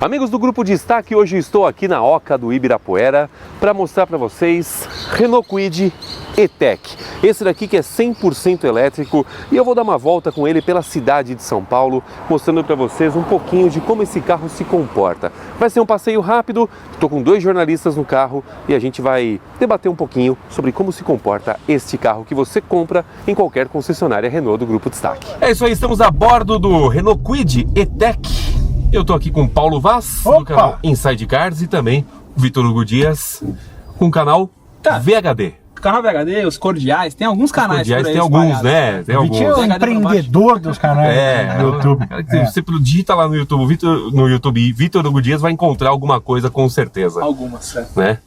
Amigos do Grupo Destaque, hoje estou aqui na Oca do Ibirapuera para mostrar para vocês Renault Kwid E-Tech. Esse daqui que é 100% elétrico e eu vou dar uma volta com ele pela cidade de São Paulo, mostrando para vocês um pouquinho de como esse carro se comporta. Vai ser um passeio rápido, estou com 2 jornalistas no carro e a gente vai debater um pouquinho sobre como se comporta este carro que você compra em qualquer concessionária Renault do Grupo Destaque. É isso aí, estamos a bordo do Renault Kwid E-Tech. Eu tô aqui com o Paulo Vaz, do canal Inside Cars, e também o Vitor Hugo Dias, com o canal VHD. Canal VHD, os Cordiais, tem alguns canais por aí. Tem alguns, né? Tem alguns. É o empreendedor dos canais do YouTube. Você digita lá no YouTube, Vitor Hugo Dias vai encontrar alguma coisa com certeza. Algumas, certo. Né?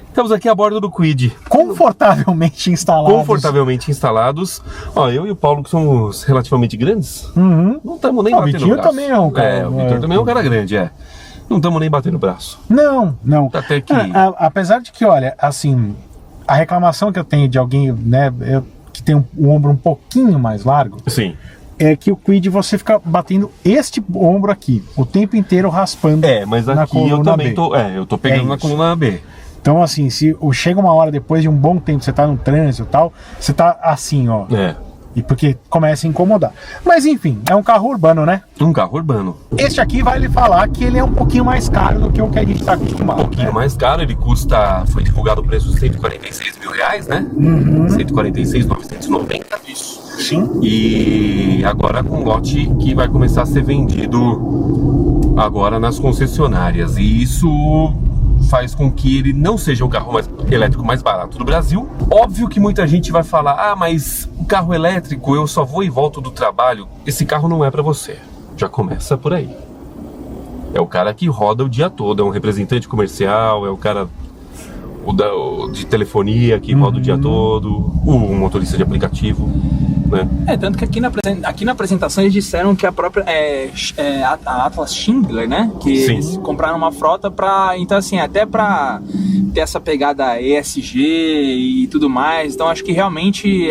Estamos aqui a bordo do Kwid. Confortavelmente instalados. Ó, eu e o Paulo, que somos relativamente grandes, não estamos nem batendo o Vitinho braço. Também é um cara. O Vitor também é um cara grande, Não estamos nem batendo braço. Não. Até que... Apesar de que, olha, assim, a reclamação que eu tenho de alguém, né, que tem o ombro um pouquinho mais largo, sim, é que o Kwid você fica batendo este ombro aqui o tempo inteiro, raspando. Mas na aqui eu também tô pegando na coluna B. Então, assim, se chega uma hora depois de um bom tempo, você tá no trânsito e tal, você tá assim, ó. E porque começa a incomodar. Mas enfim, é um carro urbano, né? Um carro urbano. Este aqui vai lhe falar que ele é um pouquinho mais caro do que o que a gente tá acostumado. Um pouquinho mais caro, ele custa, foi divulgado o preço de R$146 mil, né? 146.990. Isso. Sim. E agora com lote que vai começar a ser vendido agora nas concessionárias. E isso faz com que ele não seja o carro elétrico mais barato do Brasil. Óbvio que muita gente vai falar, mas o carro elétrico eu só vou e volto do trabalho. Esse carro não é para você. Já começa por aí. É o cara que roda o dia todo, é um representante comercial, é o cara de telefonia que roda o dia todo, o motorista de aplicativo, né? Tanto que aqui na apresentação eles disseram que a própria a Atlas Schindler, né? Que Sim. Eles compraram uma frota para, então assim, até para ter essa pegada ESG e tudo mais. Então acho que realmente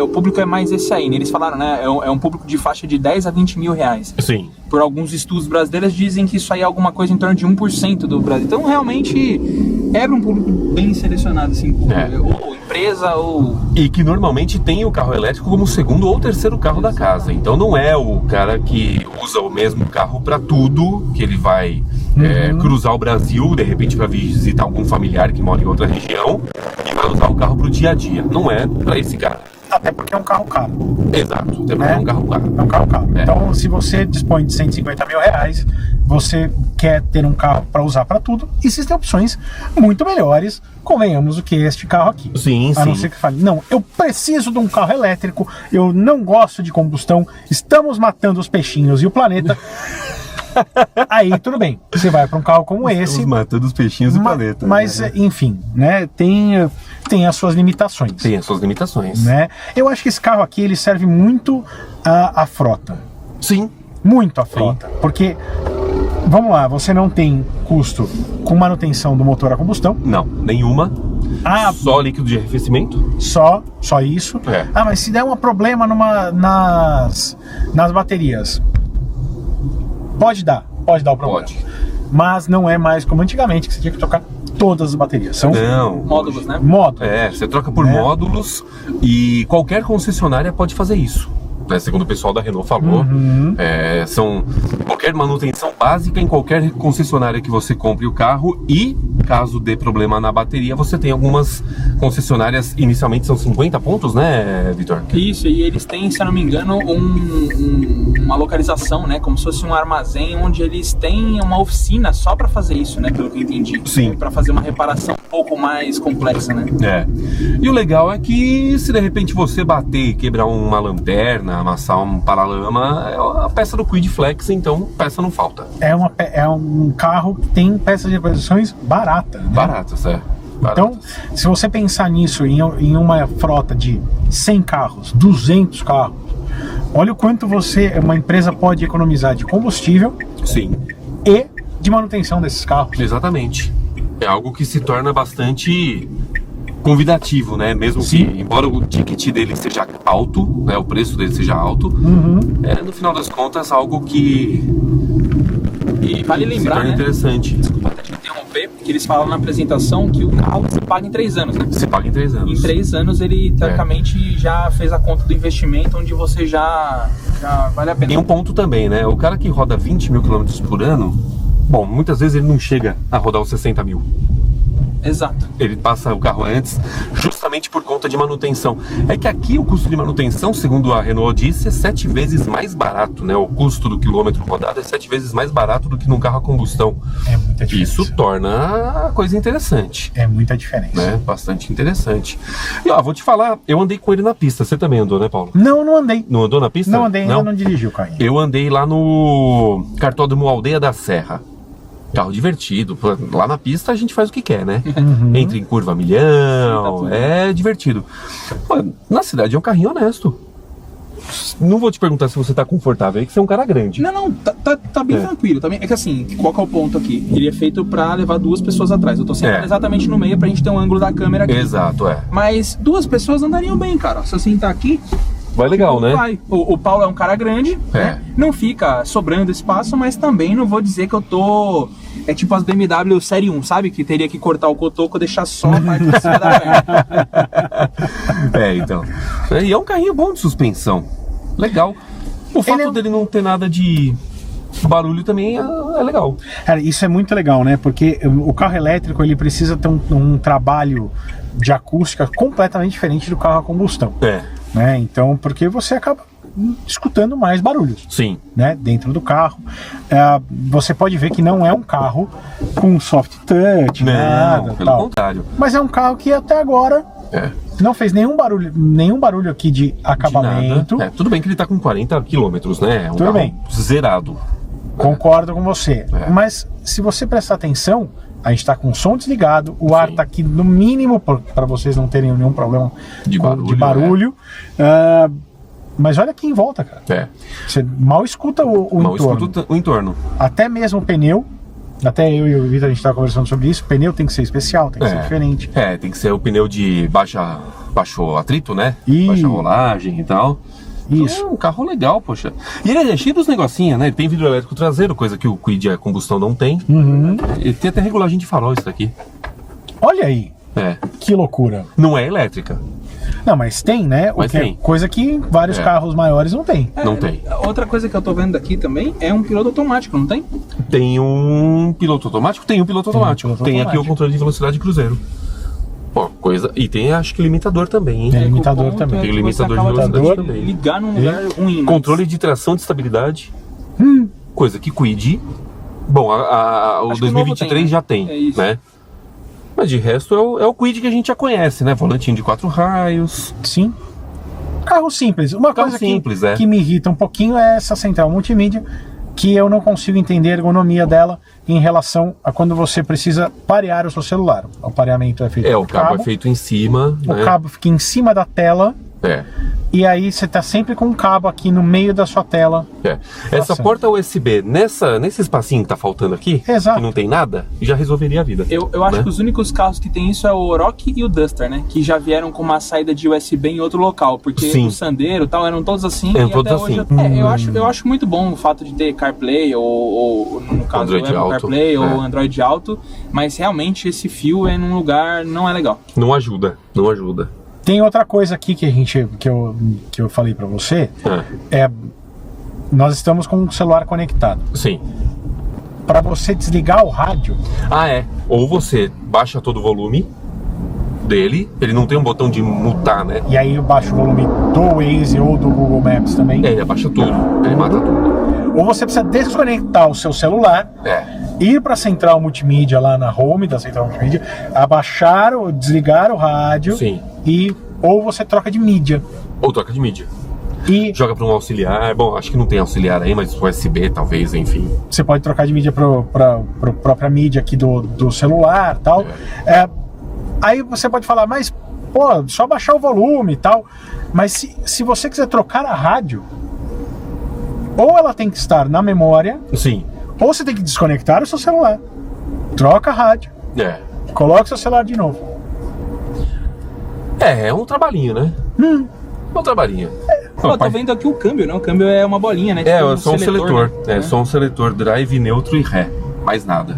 o público é mais esse aí, né? Eles falaram, né? É um público de faixa de 10 a 20 mil reais. Sim. Por alguns estudos brasileiros dizem que isso aí é alguma coisa em torno de 1% do Brasil. Então realmente é um público bem selecionado, assim, ou empresa ou... E que normalmente tem o carro elétrico como segundo ou terceiro carro da casa. Então não é o cara que usa o mesmo carro para tudo, que ele vai cruzar o Brasil, de repente para visitar algum familiar que mora em outra região, e vai usar o carro pro dia a dia. Não é para esse cara. Até porque é um carro caro. Exato, até porque é um carro caro. É um carro caro. Então, se você dispõe de 150 mil reais, você quer ter um carro para usar para tudo, existem opções muito melhores, convenhamos, do que este carro aqui. Sim, a não ser que fale, não, eu preciso de um carro elétrico, eu não gosto de combustão, estamos matando os peixinhos e o planeta. Aí tudo bem, você vai para um carro como esse. Estamos matando os peixinhos do planeta. Mas, enfim, né, tem as suas limitações. Tem as suas limitações. Né? Eu acho que esse carro aqui ele serve muito à frota. Sim. Muito à frota. Sim. Porque, vamos lá, você não tem custo com manutenção do motor a combustão. Não, nenhuma. Só líquido de arrefecimento? Só isso. Mas se der um problema nas baterias, pode dar o problema. Pode. Mas não é mais como antigamente, que você tinha que trocar todas as baterias. São módulos, né? Módulos. Você troca por módulos e qualquer concessionária pode fazer isso. Segundo o pessoal da Renault falou, são qualquer manutenção básica em qualquer concessionária que você compre o carro, e caso dê problema na bateria, você tem algumas concessionárias, inicialmente são 50 pontos, né, Vitor? Isso, e eles têm, se eu não me engano, uma localização, né, como se fosse um armazém, onde eles têm uma oficina só para fazer isso, né, pelo que eu entendi. Sim. Para fazer uma reparação um pouco mais complexa, né? E o legal é que se de repente você bater e quebrar uma lanterna, amassar um paralama, é a peça do Kwid Flex, então peça não falta. É um carro que tem peças de reposições baratas, né? Baratas. Então, se você pensar nisso em uma frota de 100 carros, 200 carros, olha o quanto uma empresa pode economizar de combustível. Sim. E de manutenção desses carros. Exatamente. É algo que se torna bastante convidativo, né? Mesmo que, embora o ticket dele seja alto, né? O preço dele seja alto, no final das contas, algo que Vale se lembrar, torna né? interessante. Desculpa até te interromper, porque eles falaram na apresentação que o carro se paga em 3 anos, né? Você paga em 3 anos. Em 3 anos ele, teoricamente, já fez a conta do investimento, onde você já vale a pena. Tem um ponto também, né? O cara que roda 20 mil quilômetros por ano, bom, muitas vezes ele não chega a rodar os 60 mil. Exato. Ele passa o carro antes, justamente por conta de manutenção. É que aqui o custo de manutenção, segundo a Renault disse, é 7 vezes mais barato, né? O custo do quilômetro rodado é 7 vezes mais barato do que num carro a combustão. É muita diferença. Isso torna a coisa interessante, É muita diferença. né? Bastante interessante. E ó, vou te falar, eu andei com ele na pista. Você também andou, né, Paulo? Não andei. Não andou na pista? Não andei, ainda não dirigi o carrinho. Eu andei lá no cartódromo Aldeia da Serra. Carro divertido. Lá na pista a gente faz o que quer, né? Entra em curva a milhão, é divertido. Pô, na cidade é um carrinho honesto. Não vou te perguntar se você tá confortável aí, que você é um cara grande. Não, tá bem tranquilo. Também. É que assim, qual que é o ponto aqui? Ele é feito pra levar 2 pessoas atrás. Eu tô sentado exatamente no meio pra gente ter um ângulo da câmera aqui. Exato, é. Mas 2 pessoas andariam bem, cara. Se eu sentar aqui, Vai legal, né? vai. O Paulo é um cara grande, né? Não fica sobrando espaço, mas também não vou dizer que eu tô... É tipo as BMW Série 1, sabe? Que teria que cortar o cotoco e deixar só a parte de cima da perna. Então. E é um carrinho bom de suspensão. Legal. O fato dele não ter nada de barulho também é legal. Cara, isso é muito legal, né? Porque o carro elétrico ele precisa ter um trabalho de acústica completamente diferente do carro a combustão. Né? Então, porque você acaba escutando mais barulhos. Sim. Né? Dentro do carro. Você pode ver que não é um carro com soft touch, nada, pelo tal. contrário. Mas é um carro que até agora não fez nenhum barulho aqui de acabamento. Tudo bem que ele tá com 40 quilômetros, né? É um Tudo carro bem. zerado. Concordo com você. Mas se você prestar atenção, a gente está com o som desligado, o ar está aqui no mínimo, para vocês não terem nenhum problema de barulho. Mas olha aqui em volta, cara. Você mal escuta o entorno. Escuta o entorno. Até mesmo o pneu. Até eu e o Vitor, a gente estava conversando sobre isso. O pneu tem que ser especial, tem que ser diferente. Tem que ser o pneu de baixo atrito, né? E... baixa rolagem e tal. Isso. Então, é um carro legal, poxa. E ele é cheio dos negocinhos, né? Ele tem vidro elétrico traseiro, coisa que o Kwid a combustão não tem. Ele tem até regulagem de farol, isso daqui. Olha aí. Que loucura. Não é elétrica. Não, mas tem, né? Mas tem. Coisa que vários carros maiores não tem. Não tem. Outra coisa que eu tô vendo aqui também é um piloto automático, não tem? Tem um piloto automático? Tem um piloto automático. Tem aqui o controle de velocidade de cruzeiro. Pô, coisa. E tem, acho que limitador também, hein? Tem limitador também. Tem limitador de velocidade também. Ligar num lugar ruim. Controle de tração de estabilidade. Coisa que Kwid. Bom, o 2023 já tem, né? Mas de resto é o Kwid que a gente já conhece, né? Volantinho de 4 raios. Sim. Carro simples. Uma Carro coisa simples, que me irrita um pouquinho é essa central multimídia, que eu não consigo entender a ergonomia dela em relação a quando você precisa parear o seu celular. O pareamento é feito o cabo é feito em cima. O cabo fica em cima da tela. E aí você tá sempre com um cabo aqui no meio da sua tela. Essa porta USB nesse espacinho que tá faltando aqui, que não tem nada, já resolveria a vida. Eu acho que os únicos carros que tem isso é o Oroch e o Duster, né? Que já vieram com uma saída de USB em outro local. Porque o Sandero e tal eram todos assim. Eram todos assim. Hoje, eu acho muito bom o fato de ter CarPlay ou no caso Android Apple CarPlay ou Android Auto. Mas realmente esse fio é num lugar não é legal. Não ajuda. Tem outra coisa aqui que eu falei pra você. Nós estamos com o celular conectado. Sim. Para você desligar o rádio. Ou você baixa todo o volume dele, ele não tem um botão de mutar, né? E aí baixa o volume do Waze ou do Google Maps também. Ele abaixa tudo, ele mata tudo. Ou você precisa desconectar o seu celular, ir para a central multimídia lá na home da central multimídia, abaixar ou desligar o rádio. Sim. Ou você troca de mídia. Ou troca de mídia. E joga para um auxiliar. Bom, acho que não tem auxiliar aí, mas USB talvez, enfim. Você pode trocar de mídia para própria mídia aqui do celular e tal. Aí você pode falar, mas pô, só baixar o volume e tal. Mas se você quiser trocar a rádio, ou ela tem que estar na memória. Sim. Ou você tem que desconectar o seu celular. Troca a rádio. Coloca o seu celular de novo. É um trabalhinho, né? É um trabalhinho. Eu tô vendo aqui o câmbio, né? O câmbio é uma bolinha, né? É só um seletor. É só um seletor drive, neutro e ré. mais nada.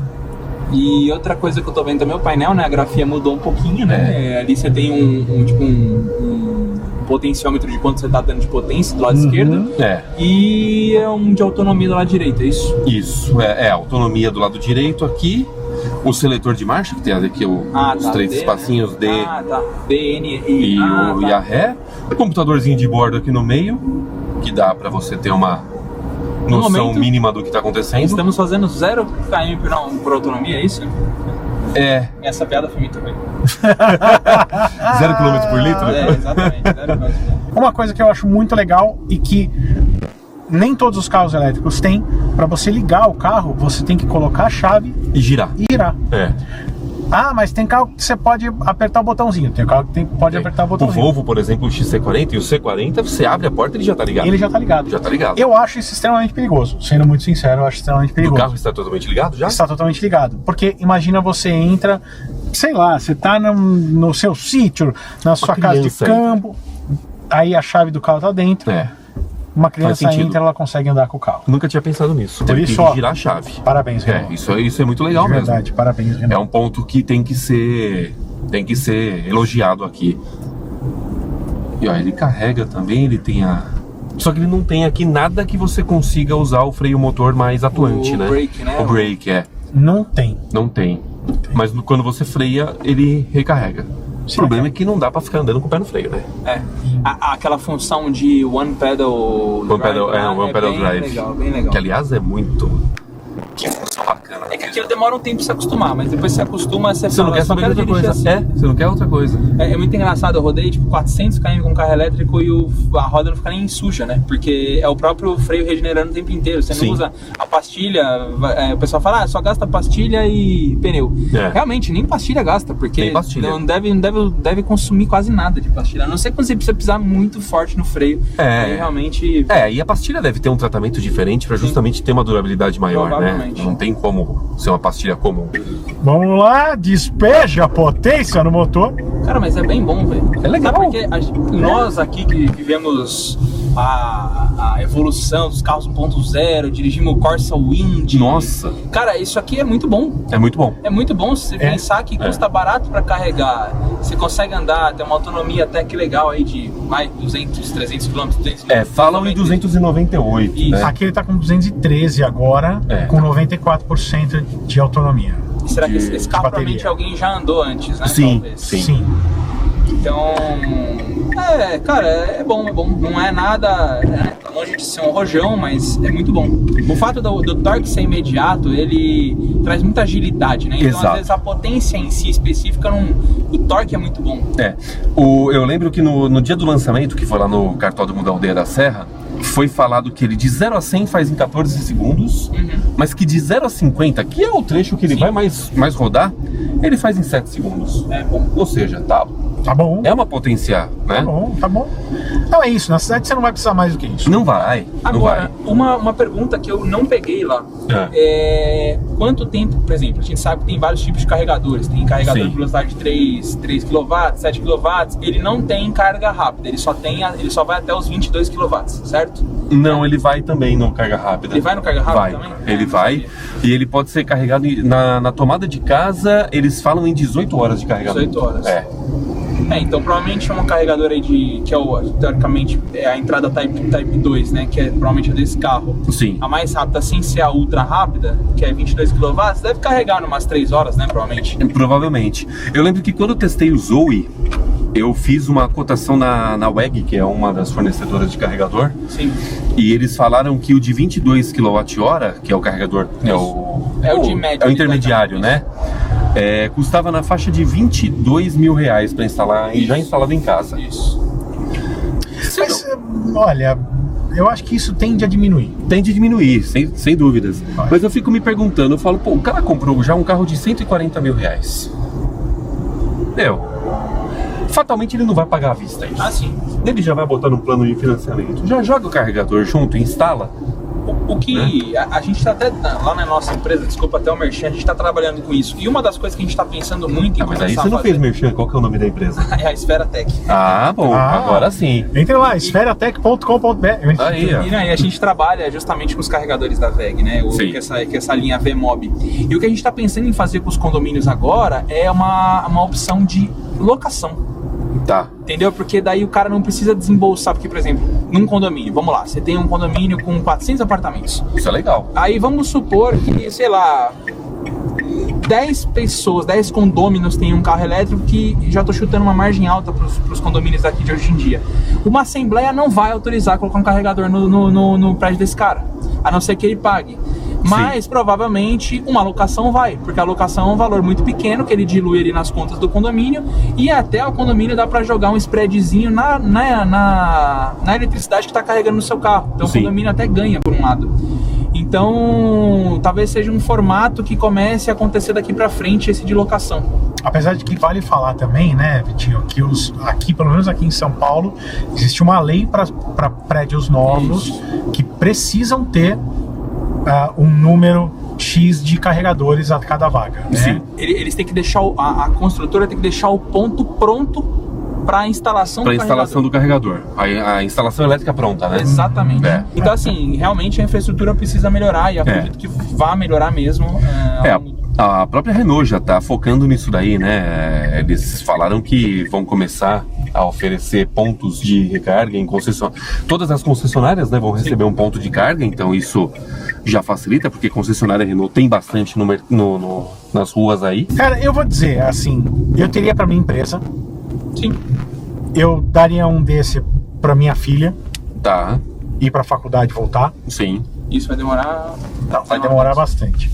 E outra coisa que eu tô vendo também, o painel, né? A grafia mudou um pouquinho, né? Ali você tem um potenciômetro de quanto você tá dando de potência do lado esquerdo. E um de autonomia do lado direito, é isso? Isso, a autonomia do lado direito aqui. O seletor de marcha, que tem aqui os 3 espacinhos, D, D, N e a ré. O computadorzinho de bordo aqui no meio, que dá pra você ter uma noção mínima do que tá acontecendo. Estamos fazendo 0 km por autonomia, é isso? Essa piada foi muito bem. 0 km por litro? Exatamente. 0 km. Uma coisa que eu acho muito legal e que nem todos os carros elétricos têm, para você ligar o carro, você tem que colocar a chave e girar. Ah, mas tem carro que você pode apertar o botãozinho. Tem carro que pode apertar o botãozinho. O Volvo, por exemplo, o XC40 e o C40, você abre a porta e ele já tá ligado. Ele já tá ligado. Eu acho isso extremamente perigoso. Sendo muito sincero, eu acho extremamente perigoso. O carro está totalmente ligado já? Está totalmente ligado. Porque imagina você entra, sei lá, você tá no seu sítio, na sua casa de campo, aí a chave do carro tá dentro. Uma criança entra, ela consegue andar com o carro. Nunca tinha pensado nisso. Por isso, que girar a chave. Parabéns, Renault. Isso é muito legal mesmo. Verdade, parabéns, Renault. É um ponto que tem que ser elogiado aqui. E ó, ele carrega também, ele tem Só que ele não tem aqui nada que você consiga usar o freio motor mais atuante, né? Brake, né? O brake, Não tem. Não tem. Mas quando você freia, ele recarrega. O problema é que não dá pra ficar andando com o pé no freio, né? Aquela função de one pedal drive. Bem legal. Que aliás é muito... Que função bacana. É que aquilo demora um tempo pra se acostumar, mas depois se acostuma, você não quer saber outra coisa. Assim. Você não quer outra coisa. É muito engraçado, eu rodei tipo 400 km com um carro elétrico e a roda não fica nem suja, né? Porque é o próprio freio regenerando o tempo inteiro. Você não usa a pastilha, o pessoal fala, só gasta pastilha e pneu. Realmente, nem pastilha gasta, porque não deve consumir quase nada de pastilha. A não ser quando você precisa pisar muito forte no freio. Aí realmente... e a pastilha deve ter um tratamento diferente pra justamente ter uma durabilidade maior, né? Não tem como ser uma pastilha comum. Vamos lá, despeja a potência no motor. Cara, mas é bem bom, velho. É legal. Porque nós aqui que vivemos a evolução dos carros 1.0, dirigimos o Corsa Wind. Nossa. Cara, isso aqui é muito bom. É muito bom. É muito bom se você pensar que custa barato pra carregar. Você consegue andar, tem uma autonomia até que legal aí de mais 200, 300 km. Falam em 298. Isso. Né? Aqui ele tá com 213 agora, com 94% de autonomia. E será que esse carro provavelmente alguém já andou antes, né? Sim. Então, cara, é bom. Não é nada, tá longe de ser um rojão, mas é muito bom. O fato do torque ser imediato, ele traz muita agilidade, né? Então, às vezes, a potência em si específica, o torque é muito bom. Eu lembro que no dia do lançamento, que foi lá no Cartódromo da Aldeia da Serra, foi falado que ele de 0 a 100 faz em 14 segundos, mas que de 0 a 50, que é o trecho que ele vai mais rodar, ele faz em 7 segundos. É bom. Ou seja, tá bom. É uma potência, né? Tá bom. Não, é isso. Na cidade você não vai precisar mais do que isso. Não vai. Agora, uma pergunta que eu não peguei lá. Quanto tempo, por exemplo, a gente sabe que tem vários tipos de carregadores. Tem carregador de velocidade de 3 kW, 7 kW. Ele não tem carga rápida. Ele só vai até os 22 kW, certo? Não, ele vai também no carga rápida. Ele vai no carga rápida também? Ele vai. E ele pode ser carregado na tomada de casa. Eles falam em 18 horas de carregamento. 18 horas. Então provavelmente é um carregador aí que teoricamente é a entrada Type 2, né? Que é provavelmente desse carro. Sim. A mais rápida, sem ser a ultra rápida, que é 22 kW, deve carregar em umas 3 horas, né? Provavelmente. Eu lembro que quando eu testei o Zoe, eu fiz uma cotação na WEG, que é uma das fornecedoras de carregador. Sim. E eles falaram que o de 22 kWh, que é o carregador, é o de médio, é o intermediário, né? Custava na faixa de R$22 mil para instalar, já instalado em casa. Isso. Mas, olha, eu acho que isso tende a diminuir. Tende a diminuir, sem dúvidas. Mas eu fico me perguntando, eu falo, o cara comprou já um carro de R$140 mil. Fatalmente ele não vai pagar à vista isso. Sim. Ele já vai botar no plano de financiamento. Já joga o carregador junto e instala. O que a gente está até lá na nossa empresa, desculpa até o merchan, a gente está trabalhando com isso. E uma das coisas que a gente está pensando muito em mas aí você não fez merchan, qual que é o nome da empresa? É a Esfera Tech. Ah, bom, agora sim. Entre lá, esferatech.com.br. E a gente trabalha justamente com os carregadores da VEG, né? Que essa linha VMob. E o que a gente está pensando em fazer com os condomínios agora é uma opção de locação. Tá. Entendeu? Porque daí o cara não precisa desembolsar. Porque, por exemplo, num condomínio, vamos lá, você tem um condomínio com 400 apartamentos. Isso é legal. Aí vamos supor que, sei lá, 10 pessoas, 10 condôminos têm um carro elétrico, que já tô chutando uma margem alta pros condomínios daqui de hoje em dia. Uma assembleia não vai autorizar colocar um carregador no prédio desse cara, a não ser que ele pague. Mas provavelmente uma locação vai, porque a locação é um valor muito pequeno que ele dilui ali nas contas do condomínio, e até o condomínio dá para jogar um spreadzinho na eletricidade que está carregando no seu carro. Então o condomínio até ganha por um lado. Então talvez seja um formato que comece a acontecer daqui para frente, esse de locação. Apesar de que vale falar também, né, Vitinho, que aqui, pelo menos aqui em São Paulo, existe uma lei para prédios novos que precisam ter um número X de carregadores a cada vaga, né? Sim. Eles têm que deixar, a construtora tem que deixar o ponto pronto para a instalação do carregador. A instalação elétrica pronta, né? Exatamente. Então, assim, realmente a infraestrutura precisa melhorar, e acredito que vai melhorar mesmo. A própria Renault já está focando nisso daí, né? Eles falaram que vão começar a oferecer pontos de recarga em concessionárias. Todas as concessionárias, né, vão receber um ponto de carga, então isso já facilita, porque concessionária Renault tem bastante nas ruas aí. Cara, eu vou dizer, assim, eu teria para minha empresa. Sim. Eu daria um desse para minha filha. Tá. Ir para a faculdade e voltar. Sim. Isso vai demorar... Não, vai demorar bastante.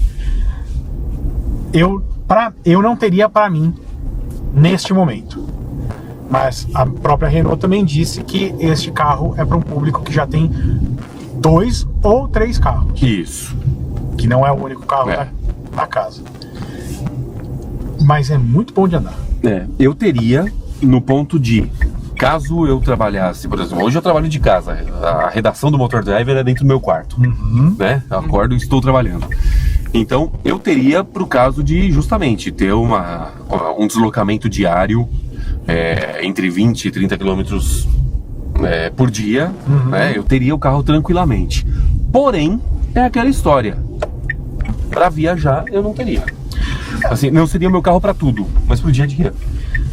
Eu não teria para mim neste momento. Mas a própria Renault também disse que este carro é para um público que já tem 2 ou 3 carros. Isso. Que não é o único carro da casa. Mas é muito bom de andar. Eu teria no ponto de, caso eu trabalhasse, por exemplo, hoje eu trabalho de casa, a redação do Motor Driver é dentro do meu quarto, né? Eu acordo e estou trabalhando. Então eu teria pro caso de justamente ter um deslocamento diário entre 20 e 30 quilômetros por dia, né? Eu teria o carro tranquilamente. Porém, é aquela história, para viajar eu não teria. Assim, não seria o meu carro para tudo, mas pro dia a dia.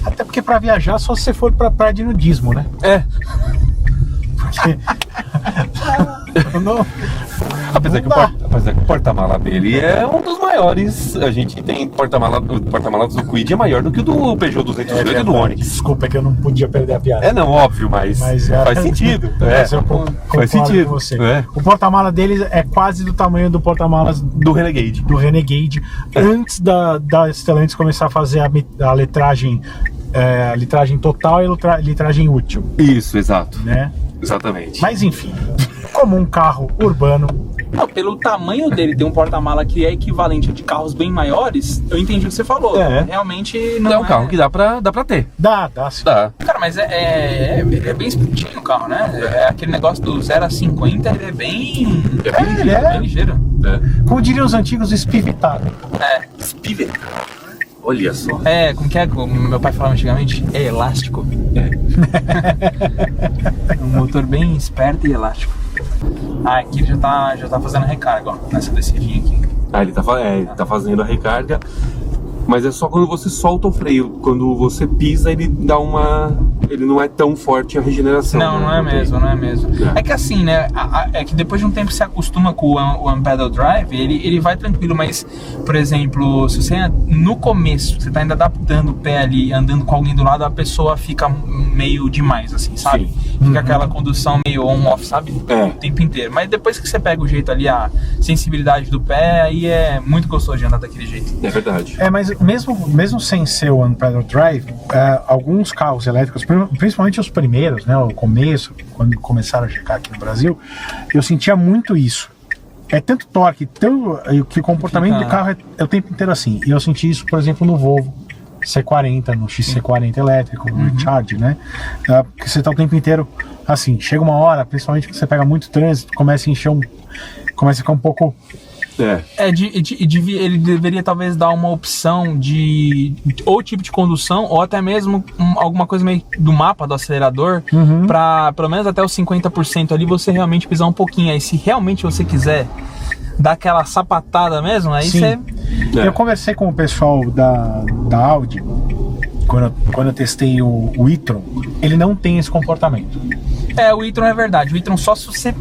Até porque para viajar só se você for pra praia de nudismo, né? Porque... Apesar que o porta-mala dele é um dos maiores. A gente tem porta-malas do Kwid é maior do que o do Peugeot 208 e do Onix. Desculpa, é que eu não podia perder a piada. Não, óbvio, mas faz sentido. Faz sentido. Você. O porta-mala dele é quase do tamanho do porta-malas do Renegade. Antes da Stellantis começar a fazer a litragem total e a litragem útil. Isso, exato. Né? Exatamente. Mas enfim, como um carro urbano... Não, pelo tamanho dele ter um porta-mala que é equivalente a de carros bem maiores, eu entendi o que você falou. Realmente não é um carro que dá pra ter. Dá sim. Dá. Cara, mas é bem speedinho o carro, né? É aquele negócio do 0 a 50, ele é bem ligeiro. Como diriam os antigos, espivitado. Espivitado. Olha só. Como que é? Como meu pai falava antigamente? É elástico. Um motor bem esperto e elástico. Aqui ele já tá fazendo recarga, ó, nessa descidinha aqui. Ele tá fazendo a recarga, mas é só quando você solta o freio. Quando você pisa, ele dá ele não é tão forte a regeneração. Não é mesmo. É que assim, né? É que depois de um tempo você acostuma com o Unpedal Drive, ele vai tranquilo, mas, por exemplo, se você no começo, você tá ainda adaptando o pé ali, andando com alguém do lado, a pessoa fica meio demais, assim, sabe? Fica aquela condução meio on-off, sabe? O tempo inteiro. Mas depois que você pega o jeito ali, a sensibilidade do pé, aí é muito gostoso de andar daquele jeito. É verdade. Mas mesmo sem ser o Unpedal Drive, alguns carros elétricos, principalmente os primeiros, né, o começo, quando começaram a chegar aqui no Brasil, eu sentia muito isso. É tanto torque, que o comportamento do carro é o tempo inteiro assim. E eu senti isso, por exemplo, no Volvo C40, no XC40 elétrico, no Recharge, né? Porque você tá o tempo inteiro assim, chega uma hora, principalmente que você pega muito trânsito, começa começa a ficar um pouco... Ele deveria talvez dar uma opção de ou tipo de condução ou até mesmo alguma coisa meio do mapa do acelerador para pelo menos até os 50% ali você realmente pisar um pouquinho. Aí se realmente você quiser dar aquela sapatada mesmo, aí você... Eu conversei com o pessoal da Audi quando eu testei o e-tron. Ele não tem esse comportamento. O e-tron é verdade. O e-tron só se você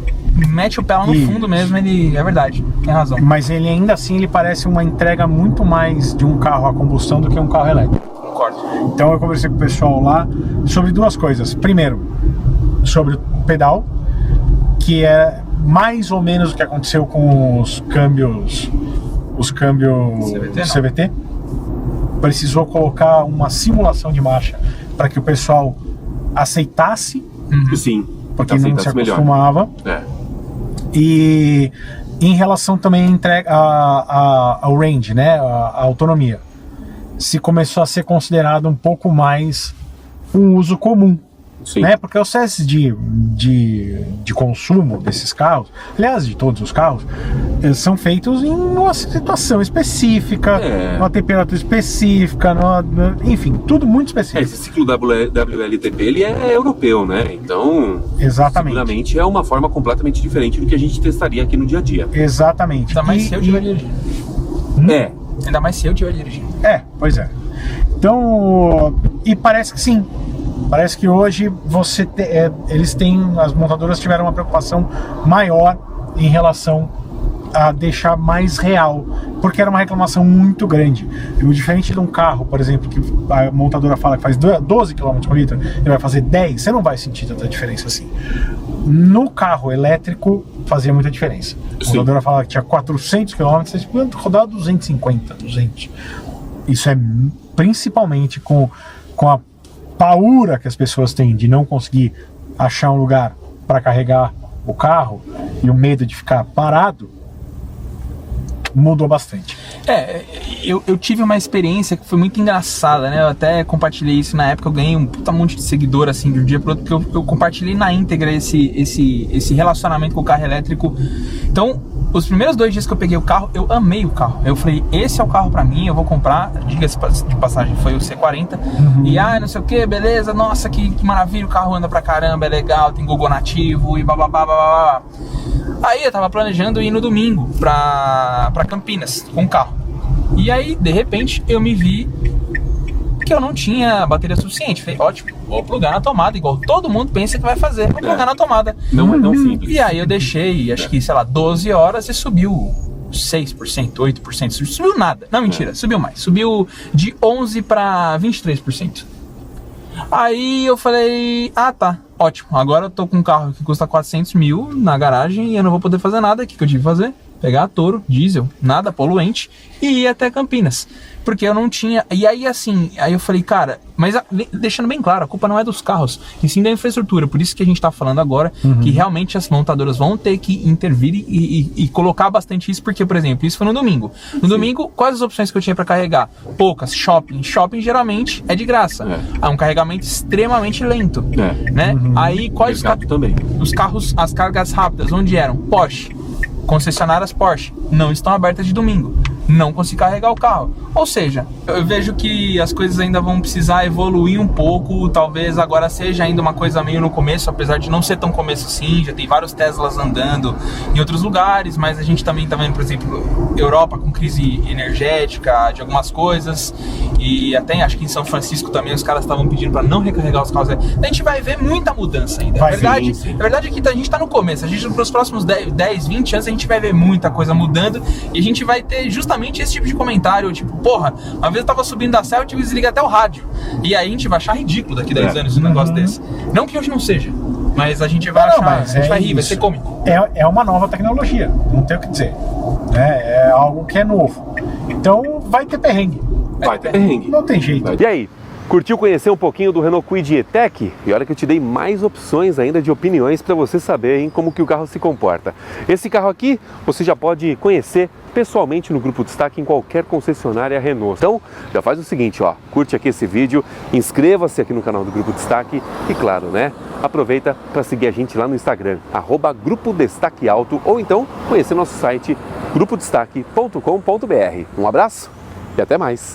mete o pé lá no fundo mesmo, ele é verdade, tem razão. Mas ele ainda assim, ele parece uma entrega muito mais de um carro a combustão do que um carro elétrico. Concordo. Então eu conversei com o pessoal lá sobre duas coisas. Primeiro, sobre o pedal, que é mais ou menos o que aconteceu com os câmbios CVT. Precisou colocar uma simulação de marcha para que o pessoal aceitasse. Sim. Porque não se acostumava. E em relação também à entrega ao range, né, a autonomia, se começou a ser considerado um pouco mais um uso comum. Né? Porque os testes de consumo desses carros, aliás, de todos os carros, são feitos em uma situação específica, numa temperatura específica, enfim, tudo muito específico. Esse ciclo WLTP ele é europeu, né? Então, exatamente, seguramente é uma forma completamente diferente do que a gente testaria aqui no dia a dia. Exatamente. Ainda mais se eu estiver dirigindo. Ainda mais se eu estiver dirigindo. Pois é. Então, e parece que sim. Parece que hoje as montadoras tiveram uma preocupação maior em relação a deixar mais real, porque era uma reclamação muito grande. Diferente de um carro, por exemplo, que a montadora fala que faz 12 km por litro, ele vai fazer 10, você não vai sentir tanta diferença assim. No carro elétrico fazia muita diferença. A montadora fala que tinha 400 km, você podia rodar 250, 200. Isso é principalmente com a paura que as pessoas têm de não conseguir achar um lugar para carregar o carro e o medo de ficar parado, mudou bastante. Eu tive uma experiência que foi muito engraçada, né? Eu até compartilhei isso na época, eu ganhei um puta monte de seguidor assim de um dia pro outro, porque eu compartilhei na íntegra esse relacionamento com o carro elétrico. Então, os primeiros 2 dias que eu peguei o carro, eu amei o carro. Eu falei, esse é o carro pra mim, eu vou comprar. Diga-se de passagem, foi o C40. E não sei o que, beleza, nossa, que maravilha, o carro anda pra caramba, é legal, tem Google nativo e babá. Aí eu tava planejando ir no domingo pra Campinas com o carro. E aí, de repente, eu me vi que eu não tinha bateria suficiente. Falei, ótimo, vou plugar na tomada, igual todo mundo pensa que vai fazer. Vou plugar na tomada. Não é tão simples. E aí eu deixei, acho que, 12 horas e subiu 6%, 8%. Subiu nada. Não, mentira, subiu mais. Subiu de 11% para 23%. Aí eu falei, tá, ótimo. Agora eu tô com um carro que custa 400 mil na garagem e eu não vou poder fazer nada. O que eu tive que fazer? Pegar a Toro, diesel, nada poluente e ir até Campinas. Porque eu não tinha... E aí assim, aí eu falei, cara, mas deixando bem claro, a culpa não é dos carros, e sim da infraestrutura. Por isso que a gente tá falando agora que realmente as montadoras vão ter que intervir e colocar bastante isso, porque, por exemplo, isso foi no domingo. No domingo, quais as opções que eu tinha para carregar? Poucas. Shopping geralmente é de graça. É um carregamento extremamente lento. Né? Aí quais também. Os carros, as cargas rápidas, onde eram? Porsche. Concessionárias Porsche não estão abertas de domingo, não consigo carregar o carro. Ou seja, eu vejo que as coisas ainda vão precisar evoluir um pouco. Talvez agora seja ainda uma coisa meio no começo, apesar de não ser tão começo assim. Já tem vários Teslas andando em outros lugares, mas a gente também tá vendo, por exemplo, Europa com crise energética de algumas coisas, e até acho que em São Francisco também os caras estavam pedindo para não recarregar os carros. A gente vai ver muita mudança ainda. A verdade é que a gente tá no começo. A gente, nos próximos 10, 20 anos, a gente vai ver muita coisa mudando, e a gente vai ter justamente esse tipo de comentário, tipo, porra, uma vez eu tava subindo da serra, eu tive que desligar até o rádio. E aí a gente vai achar ridículo daqui 10 anos um negócio desse. Não que hoje não seja, mas a gente vai achar, a gente vai rir, vai ser cômico. É uma nova tecnologia, não tem o que dizer. É algo que é novo. Então vai ter perrengue. Vai ter perrengue. Não tem jeito. E aí? Curtiu conhecer um pouquinho do Renault Kwid E-Tech? E olha que eu te dei mais opções ainda de opiniões para você saber, hein, como que o carro se comporta. Esse carro aqui você já pode conhecer pessoalmente no Grupo Destaque em qualquer concessionária Renault. Então já faz o seguinte, ó, curte aqui esse vídeo, inscreva-se aqui no canal do Grupo Destaque e claro, né, aproveita para seguir a gente lá no Instagram, @Grupo Destaque Auto, ou então conhecer nosso site grupodestaque.com.br. Um abraço e até mais!